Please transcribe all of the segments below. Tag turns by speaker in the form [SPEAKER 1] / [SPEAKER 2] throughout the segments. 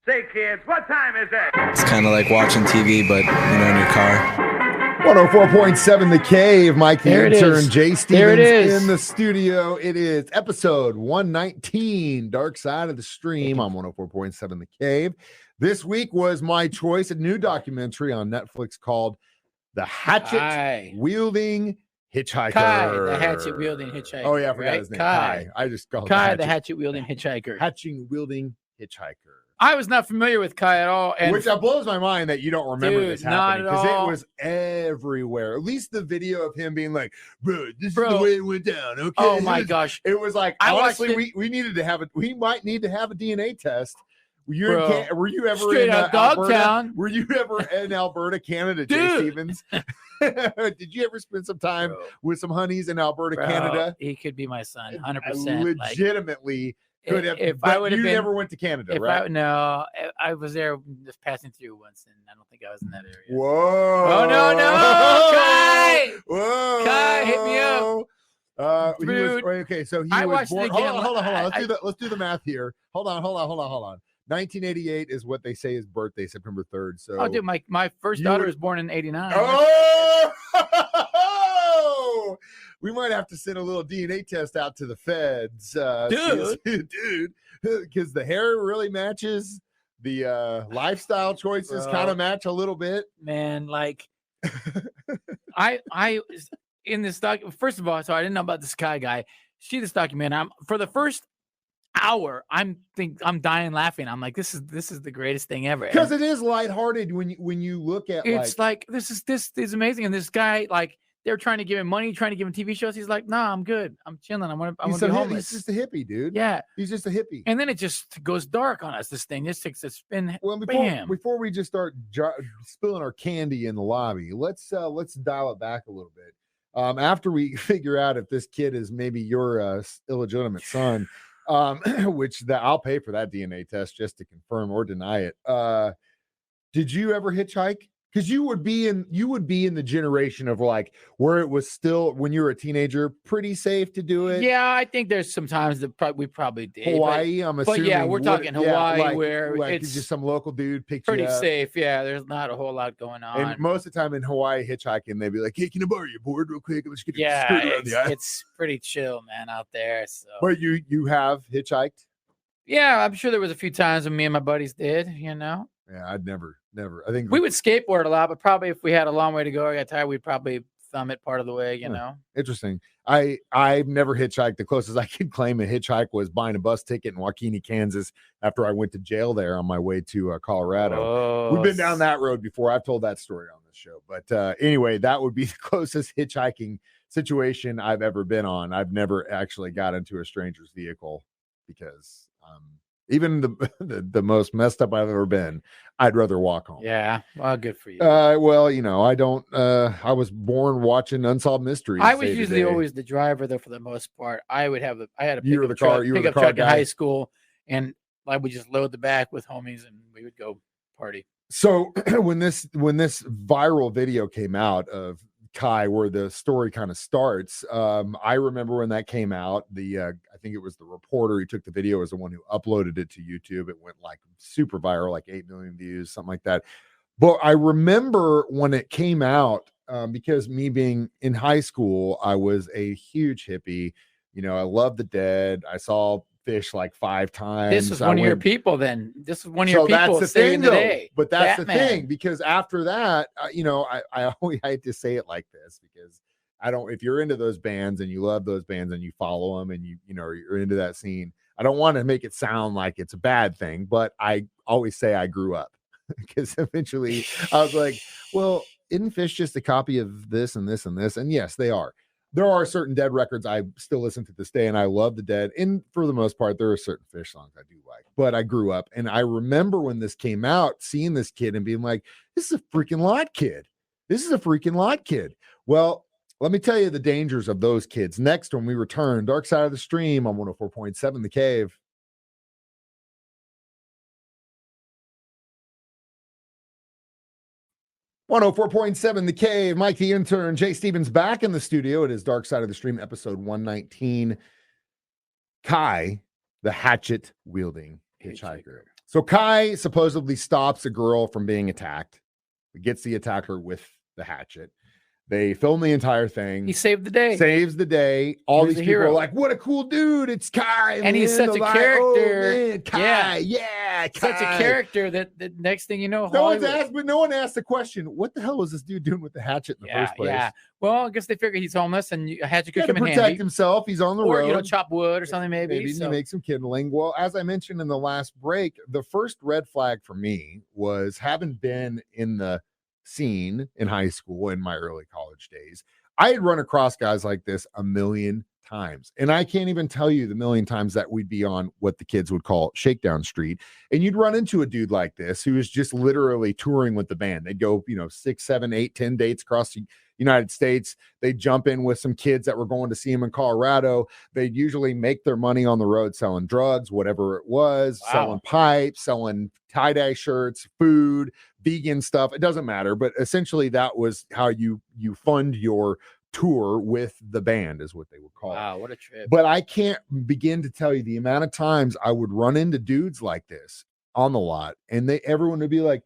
[SPEAKER 1] Say, kids, what time is it?
[SPEAKER 2] It's kind of like watching TV, but, in your car.
[SPEAKER 3] 104.7 The Cave. Mike the Intern, Jay Stevens
[SPEAKER 4] is.
[SPEAKER 3] in the studio. It is episode 119, Dark Side of the Stream on 104.7 The Cave. This week was my choice, a new documentary on Netflix called The Hatchet Wielding Hitchhiker.
[SPEAKER 4] Kai, the Hatchet Wielding Hitchhiker.
[SPEAKER 3] Oh, yeah, I forgot his name. Kai. I just called
[SPEAKER 4] Kai, the Hatchet Wielding Hitchhiker.
[SPEAKER 3] Hatchet Wielding Hitchhiker.
[SPEAKER 4] I was not familiar with Kai at all.
[SPEAKER 3] Which blows my mind that you don't remember this happening, because it was everywhere. At least the video of him being like, bro, this is the way it went down. Okay.
[SPEAKER 4] Oh my gosh.
[SPEAKER 3] It was like, honestly, we needed to have we might need to have a DNA test. Were you ever
[SPEAKER 4] straight
[SPEAKER 3] in
[SPEAKER 4] out
[SPEAKER 3] Alberta?
[SPEAKER 4] Dogtown?
[SPEAKER 3] Were you ever in Alberta, Canada, Jay Stevens? Did you ever spend some time with some honeys in Alberta, Canada?
[SPEAKER 4] He could be my son, 100%.
[SPEAKER 3] Legitimately. Could have,
[SPEAKER 4] if I would have been,
[SPEAKER 3] never went to Canada, right?
[SPEAKER 4] No, I was there just passing through once, and I don't think I was in that area.
[SPEAKER 3] Whoa!
[SPEAKER 4] Oh no, Kai!
[SPEAKER 3] Whoa!
[SPEAKER 4] Kai, hit me up.
[SPEAKER 3] Dude. Okay, so he was born. Hold on. Let's do the math here. Hold on. 1988 is what they say his birthday, September 3rd. So,
[SPEAKER 4] dude, my first daughter was born in '89.
[SPEAKER 3] Oh! We might have to send a little DNA test out to the feds, dude, because the hair really matches. The lifestyle choices kind of match a little bit.
[SPEAKER 4] Man, like I in this doc. First of all, so I didn't know about this guy. See this documentary. For the first hour, I'm dying laughing. I'm like, this is the greatest thing ever.
[SPEAKER 3] Because it is lighthearted when you look at
[SPEAKER 4] it's like this is amazing. And this guy, like, they're trying to give him money, trying to give him TV shows. He's like, nah, I'm good. I'm chilling. I'm gonna be homeless.
[SPEAKER 3] He's just a hippie, dude.
[SPEAKER 4] Yeah.
[SPEAKER 3] He's just a hippie.
[SPEAKER 4] And then it just goes dark on us. This thing just takes a spin.
[SPEAKER 3] Well, before we just start spilling our candy in the lobby, let's dial it back a little bit. After we figure out if this kid is maybe your illegitimate son, which I'll pay for that DNA test just to confirm or deny it. Did you ever hitchhike? Because you would be in the generation of like where it was still, when you were a teenager, pretty safe to do it.
[SPEAKER 4] Yeah, I think there's some times that we probably did.
[SPEAKER 3] Hawaii, I'm assuming.
[SPEAKER 4] But yeah, we're talking Hawaii, where
[SPEAKER 3] it's just some local dude picked
[SPEAKER 4] pretty
[SPEAKER 3] you up.
[SPEAKER 4] Safe. Yeah, there's not a whole lot going on.
[SPEAKER 3] And most of the time in Hawaii hitchhiking, they'd be like, "Hey, can I borrow your board real quick? Let's get
[SPEAKER 4] it's pretty chill, man, out there." So.
[SPEAKER 3] But you have hitchhiked?
[SPEAKER 4] Yeah, I'm sure there was a few times when me and my buddies did.
[SPEAKER 3] Yeah, I'd never. I think
[SPEAKER 4] we would skateboard a lot, but probably if we had a long way to go or got tired, we'd probably thumb it part of the way, you know.
[SPEAKER 3] Interesting. I've never hitchhiked. The closest I could claim a hitchhike was buying a bus ticket in Waukene, Kansas, after I went to jail there on my way to Colorado. We've been down that road before. I've told that story on this show. But anyway, that would be the closest hitchhiking situation I've ever been on. I've never actually got into a stranger's vehicle because even the most messed up I've ever been, I'd rather walk home.
[SPEAKER 4] Yeah, well, good for you.
[SPEAKER 3] Well, I don't. I was born watching Unsolved Mysteries.
[SPEAKER 4] I was usually always the driver, though, for the most part. I had a pickup truck in high school, and I would just load the back with homies, and we would go party.
[SPEAKER 3] So when this viral video came out of Kai, where the story kind of starts, I remember when that came out, I think it was the reporter who took the video was the one who uploaded it to YouTube. It went like super viral, like 8 million views, something like that. But I remember when it came out, because me being in high school, I was a huge hippie. I loved the Dead. I saw Fish like 5 times.
[SPEAKER 4] This is one of your people then. This is one of your people.
[SPEAKER 3] That's the thing, though. But that's Batman. The thing, because after that, I always hate to say it like this, because if you're into those bands and you love those bands and you follow them and you're into that scene, I don't want to make it sound like it's a bad thing, but I always say I grew up, because eventually I was like, well, isn't Fish just a copy of this and this and this? And yes, they are. There are certain Dead records I still listen to this day, and I love the Dead. And for the most part, there are certain Fish songs I do like. But I grew up, and I remember when this came out, seeing this kid and being like, this is a freaking lot kid. This is a freaking lot kid. Well, let me tell you the dangers of those kids. Next, when we return, Dark Side of the Stream on 104.7 The Cave. 104.7 The Cave. Mike the Intern, Jay Stevens back in the studio. It is Dark Side of the Stream, episode 119. Kai, the Hatchet Wielding Hitchhiker. So Kai supposedly stops a girl from being attacked. He gets the attacker with the hatchet. They film the entire thing.
[SPEAKER 4] He saved the day.
[SPEAKER 3] Saves the day. All
[SPEAKER 4] He's
[SPEAKER 3] these
[SPEAKER 4] a
[SPEAKER 3] people
[SPEAKER 4] hero.
[SPEAKER 3] are like, what a cool dude. It's Kai.
[SPEAKER 4] And he's such a character.
[SPEAKER 3] Oh, man, Kai. Yeah, Kai.
[SPEAKER 4] Such a character that the next thing you know,
[SPEAKER 3] no one asked the question, what the hell was this dude doing with the hatchet in the first place?
[SPEAKER 4] Yeah. Well, I guess they figure he's homeless and a hatchet could come in
[SPEAKER 3] protect
[SPEAKER 4] handy.
[SPEAKER 3] himself. He's on the road.
[SPEAKER 4] Or, chop wood or something maybe.
[SPEAKER 3] Maybe make some kindling. Well, as I mentioned in the last break, the first red flag for me was having been in the scene in high school in my early college days. I had run across guys like this a million times, and I can't even tell you the million times that we'd be on what the kids would call Shakedown Street, and you'd run into a dude like this who is just literally touring with the band. They'd go 6, 7, 8, 10 dates across the United States. They'd jump in with some kids that were going to see him in Colorado. They'd usually make their money on the road selling drugs, whatever it was, selling pipes, selling tie-dye shirts, food, vegan stuff. It doesn't matter, but essentially that was how you fund your tour with the band, is what they would call it.
[SPEAKER 4] Wow, what a trip.
[SPEAKER 3] But I can't begin to tell you the amount of times I would run into dudes like this on the lot, and everyone would be like,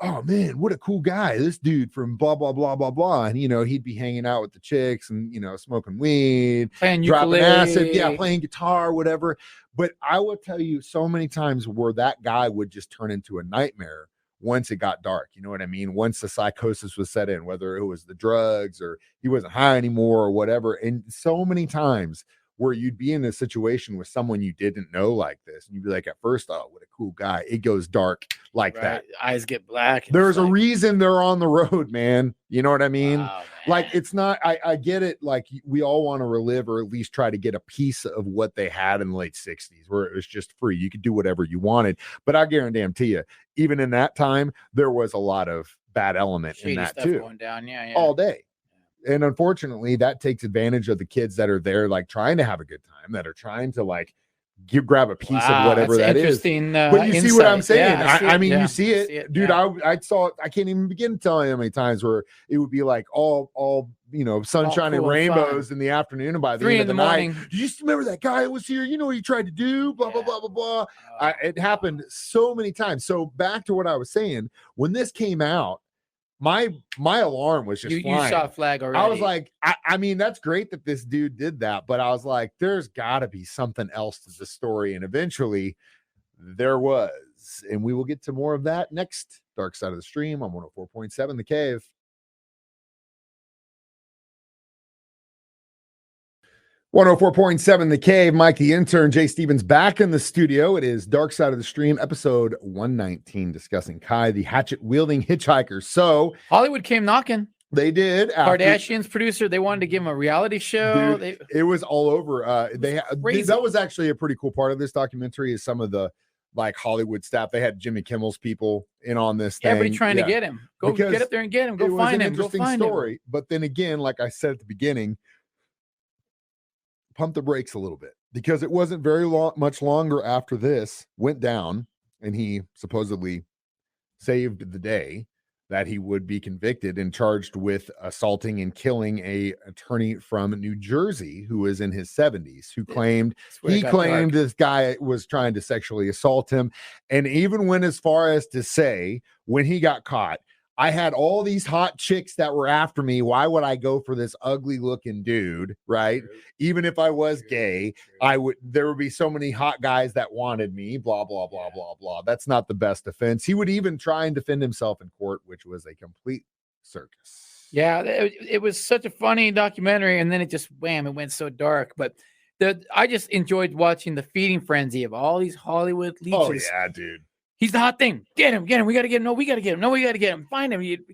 [SPEAKER 3] oh man, what a cool guy, this dude from blah blah blah blah blah. And he'd be hanging out with the chicks and smoking weed,
[SPEAKER 4] playing
[SPEAKER 3] dropping
[SPEAKER 4] ukulele.
[SPEAKER 3] acid, playing guitar, whatever. But I will tell you so many times where that guy would just turn into a nightmare once it got dark. You know what I mean? Once the psychosis was set in, whether it was the drugs or he wasn't high anymore or whatever. And so many times where you'd be in a situation with someone you didn't know like this, and you'd be like, at first, oh, what a cool guy. It goes dark like that.
[SPEAKER 4] Eyes get black.
[SPEAKER 3] There's a reason they're on the road, man. You know what I mean?
[SPEAKER 4] Wow,
[SPEAKER 3] like, it's not, I get it. Like, we all want to relive or at least try to get a piece of what they had in the late 60s where it was just free. You could do whatever you wanted. But I guarantee you, even in that time, there was a lot of bad element
[SPEAKER 4] Shady
[SPEAKER 3] in that
[SPEAKER 4] stuff
[SPEAKER 3] too.
[SPEAKER 4] Going down. Yeah.
[SPEAKER 3] All day. And unfortunately, that takes advantage of the kids that are there, like trying to have a good time, that are trying to like grab a piece of whatever that is. But you see what I'm saying? I mean, you see it, dude. I saw it. I can't even begin to tell you how many times where it would be like all sunshine and rainbows in the afternoon, and by the
[SPEAKER 4] 3
[SPEAKER 3] end
[SPEAKER 4] in
[SPEAKER 3] of
[SPEAKER 4] the
[SPEAKER 3] the
[SPEAKER 4] morning.
[SPEAKER 3] night, do you remember that guy that was here? You know what he tried to do? Blah blah blah blah blah. It happened so many times. So back to what I was saying, when this came out, my alarm was just flying.
[SPEAKER 4] You saw a flag already.
[SPEAKER 3] I was like, I mean, that's great that this dude did that, but I was like, there's got to be something else to the story. And eventually there was. And we will get to more of that next. Dark Side of the Stream on 104.7 The Cave. 104.7 The Cave. Mike the Intern, Jay Stevens back in the studio. It is Dark Side of the Stream, episode 119, discussing Kai, the hatchet-wielding hitchhiker. So
[SPEAKER 4] Hollywood came knocking.
[SPEAKER 3] They did.
[SPEAKER 4] Kardashian's producer, they wanted to give him a reality show.
[SPEAKER 3] Dude, it was all over. That was actually a pretty cool part of this documentary, is some of the like Hollywood staff. They had Jimmy Kimmel's people in on this thing.
[SPEAKER 4] Everybody trying to get him. Get up there and get him. Go find him. Go find him.
[SPEAKER 3] But then again, like I said at the beginning, pump the brakes a little bit, because it wasn't much longer after this went down and he supposedly saved the day that he would be convicted and charged with assaulting and killing a attorney from New Jersey who was in his 70s, who claimed this guy was trying to sexually assault him, and even went as far as to say, when he got caught, I had all these hot chicks that were after me. Why would I go for this ugly looking dude? Right. True. Even if I was gay, there would be so many hot guys that wanted me, blah, blah, blah, blah, blah. That's not the best defense. He would even try and defend himself in court, which was a complete circus.
[SPEAKER 4] Yeah. It was such a funny documentary. And then it just, wham, it went so dark. But I just enjoyed watching the feeding frenzy of all these Hollywood leeches.
[SPEAKER 3] Oh yeah, dude.
[SPEAKER 4] He's the hot thing. Get him. We got to get him. No, we got to get him. No, we got to get him. Find him.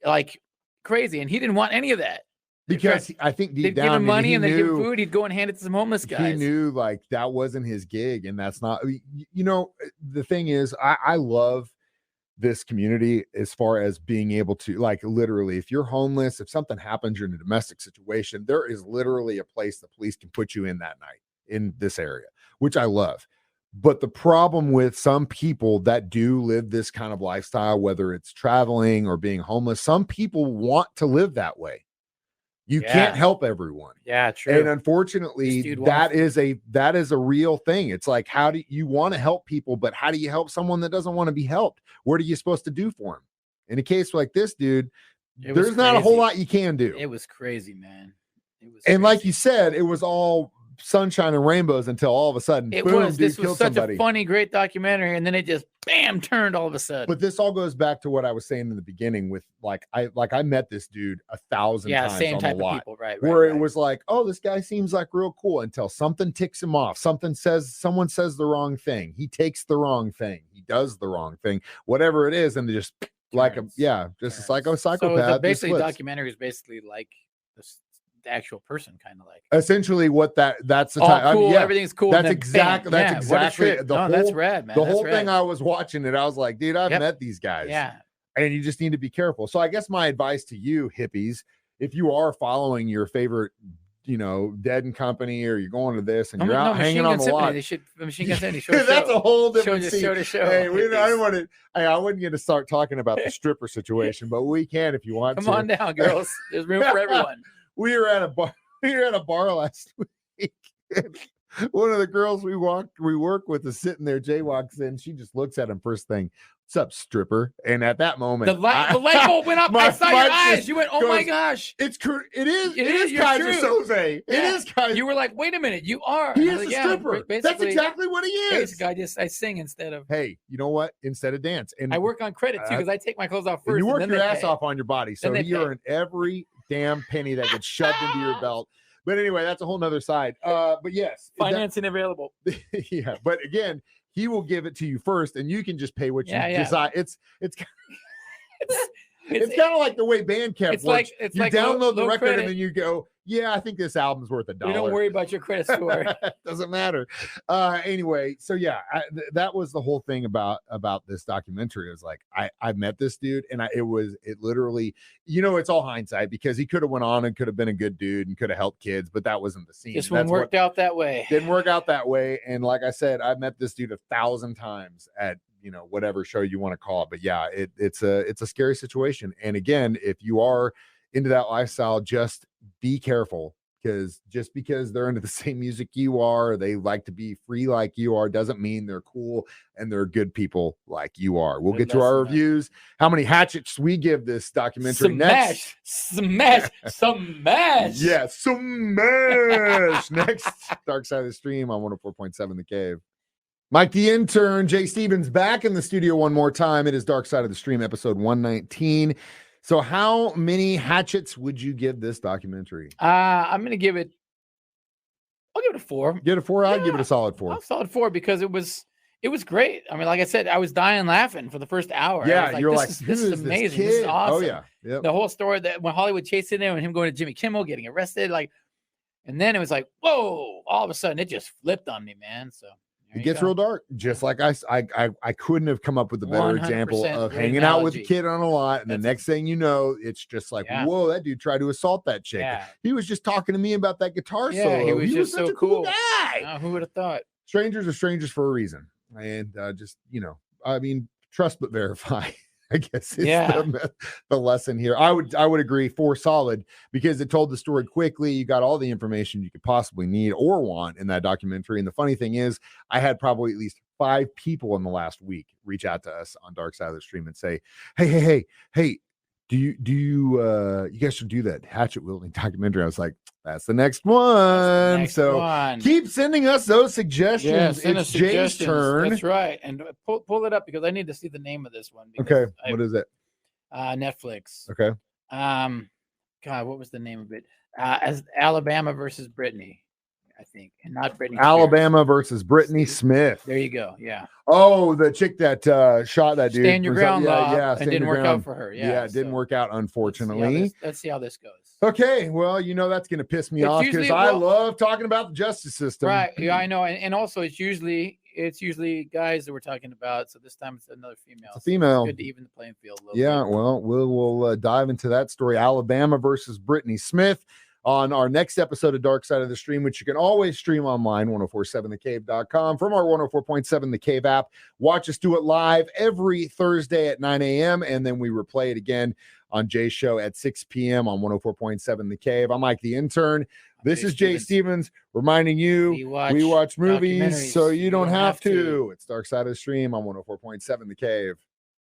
[SPEAKER 4] Like crazy. And he didn't want any of that.
[SPEAKER 3] Because I think deep down,
[SPEAKER 4] give him money and then give him food. He'd go and hand it to some homeless guys.
[SPEAKER 3] He knew like that wasn't his gig. And that's not, the thing is, I love this community as far as being able to, like, literally, if you're homeless, if something happens, you're in a domestic situation, there is literally a place the police can put you in that night in this area, which I love. But the problem with some people that do live this kind of lifestyle, whether it's traveling or being homeless, some people want to live that way. You can't help everyone.
[SPEAKER 4] Yeah, true.
[SPEAKER 3] And unfortunately, that is a real thing. It's like, how do you want to help people, but how do you help someone that doesn't want to be helped? What are you supposed to do for them? In a case like this, dude, there's not a whole lot you can do.
[SPEAKER 4] It was crazy, man.
[SPEAKER 3] And like you said, it was all sunshine and rainbows until all of a sudden,
[SPEAKER 4] this was such a funny, great documentary, and then it just bam turned all of a sudden.
[SPEAKER 3] But this all goes back to what I was saying in the beginning with I met this dude 1,000 times
[SPEAKER 4] same
[SPEAKER 3] on
[SPEAKER 4] type
[SPEAKER 3] the lot,
[SPEAKER 4] of people, right?
[SPEAKER 3] Where it was like, oh, this guy seems like real cool until something ticks him off. Someone says the wrong thing. He takes the wrong thing. He does the wrong thing, whatever it is, and they just just a psychopath.
[SPEAKER 4] So basically, documentary is basically like the actual person, kind of like
[SPEAKER 3] essentially what that's the
[SPEAKER 4] all
[SPEAKER 3] time.
[SPEAKER 4] cool, everything's cool.
[SPEAKER 3] That's exactly it.
[SPEAKER 4] That's rad, man.
[SPEAKER 3] The whole thing, I was watching it, I was like, dude, I've met these guys.
[SPEAKER 4] Yeah.
[SPEAKER 3] And you just need to be careful. So I guess my advice to you hippies, if you are following your favorite, Dead and Company, or you're going to this and you're out hanging on the lot,
[SPEAKER 4] Machine Gun Symphony.
[SPEAKER 3] That's a whole different
[SPEAKER 4] show.
[SPEAKER 3] Hey, I wouldn't get to start talking about the stripper situation, but we can if you want to.
[SPEAKER 4] Come on down, girls. There's room for everyone.
[SPEAKER 3] We were at a bar last week. One of the girls we work with is sitting there. Jay walks in. She just looks at him first thing. What's up, stripper? And at that moment,
[SPEAKER 4] the light bulb went up. I saw your eyes. You went, oh my gosh.
[SPEAKER 3] It is Kaiser Soze. It is Kaiser.
[SPEAKER 4] You were like, wait a minute. You are.
[SPEAKER 3] He is a stripper. That's exactly what he is.
[SPEAKER 4] Basically, I sing instead of.
[SPEAKER 3] Hey, you know what? Instead of dance. And
[SPEAKER 4] I work on credit too, because I take my clothes off first.
[SPEAKER 3] You work your ass off on your body. So you earn every damn penny that gets shoved into your belt. But anyway, that's a whole nother side. But yes,
[SPEAKER 4] financing available.
[SPEAKER 3] Yeah, but again, he will give it to you first, and you can just pay what you decide. It's kind of like the way Bandcamp works. You download the record credit, and then you go, yeah, I think this album's worth $1.
[SPEAKER 4] You don't worry about your credit score.
[SPEAKER 3] Doesn't matter. Anyway, so yeah, that was the whole thing about this documentary. It was like, I met this dude, and it literally, it's all hindsight, because he could have went on and could have been a good dude and could have helped kids, but that wasn't the scene.
[SPEAKER 4] This one worked out that way.
[SPEAKER 3] Didn't work out that way. And like I said, I've met this dude 1,000 times at whatever show you want to call it. But yeah, it's a scary situation. And again, if you are into that lifestyle, just be careful, because just because they're into the same music you are, they like to be free like you are, doesn't mean they're cool and they're good people like you are. We'll get to our reviews, how many hatchets we give this documentary next.
[SPEAKER 4] Smash.
[SPEAKER 3] Yeah, smash. Next, Dark Side of the Stream on 104.7 The Cave. Mike the Intern, Jay Stevens back in the studio one more time. It is Dark Side of the Stream, episode 119. So how many hatchets would you give this documentary?
[SPEAKER 4] I'll give it a 4.
[SPEAKER 3] Give it a 4? I'd give it a solid 4.
[SPEAKER 4] A solid 4, because it was great. I mean, like I said, I was dying laughing for the first hour.
[SPEAKER 3] Yeah, you're like,
[SPEAKER 4] this is amazing. This is awesome.
[SPEAKER 3] Oh yeah. Yep.
[SPEAKER 4] The whole story that when Hollywood chased in there and him going to Jimmy Kimmel, getting arrested, and then it was like, whoa, all of a sudden it just flipped on me, man. So
[SPEAKER 3] it gets real dark, just like I couldn't have come up with a better example of hanging out with a kid on a lot, and the next thing you know, it's just like, whoa, that dude tried to assault that chick. Yeah. He was just talking to me about that guitar solo.
[SPEAKER 4] He was just
[SPEAKER 3] such
[SPEAKER 4] so
[SPEAKER 3] a cool guy.
[SPEAKER 4] Who would have thought?
[SPEAKER 3] Strangers are strangers for a reason, and trust but verify. I guess it's the lesson here. I would agree 4 solid, because it told the story quickly. You got all the information you could possibly need or want in that documentary. And the funny thing is, I had probably at least 5 people in the last week reach out to us on Dark Side of the Stream and say, hey, do you guys should do that Hatchet Wielding documentary. I was like, that's the next one. Keep sending us those suggestions. It's Jay's turn.
[SPEAKER 4] That's right. And pull it up, because I need to see the name of this one.
[SPEAKER 3] Okay. What is it?
[SPEAKER 4] Netflix.
[SPEAKER 3] Okay.
[SPEAKER 4] God, what was the name of it? As Alabama versus Brittany, I think, and not Brittany.
[SPEAKER 3] Alabama versus Brittany Smith.
[SPEAKER 4] There you go. Yeah.
[SPEAKER 3] Oh, the chick that shot that dude.
[SPEAKER 4] Stand your ground.
[SPEAKER 3] And
[SPEAKER 4] didn't work out for her. Yeah,
[SPEAKER 3] it didn't work out, unfortunately.
[SPEAKER 4] Let's see how this goes.
[SPEAKER 3] Okay, well, that's going to piss me off, because I love talking about the justice system.
[SPEAKER 4] Right. Yeah, I know. And also, it's usually guys that we're talking about. So this time it's another female.
[SPEAKER 3] It's a female.
[SPEAKER 4] Good to even the playing field a little bit.
[SPEAKER 3] Well, we'll dive into that story. Alabama versus Brittany Smith on our next episode of Dark Side of the Stream, which you can always stream online, 1047thecave.com, from our 104.7 The Cave app. Watch us do it live every Thursday at 9 a.m., and then we replay it again on Jay's show at 6 p.m. on 104.7 The Cave. I'm Mike the Intern. This is Jay Stevens reminding you we watch movies so you don't have to. It's Dark Side of the Stream on 104.7 The Cave.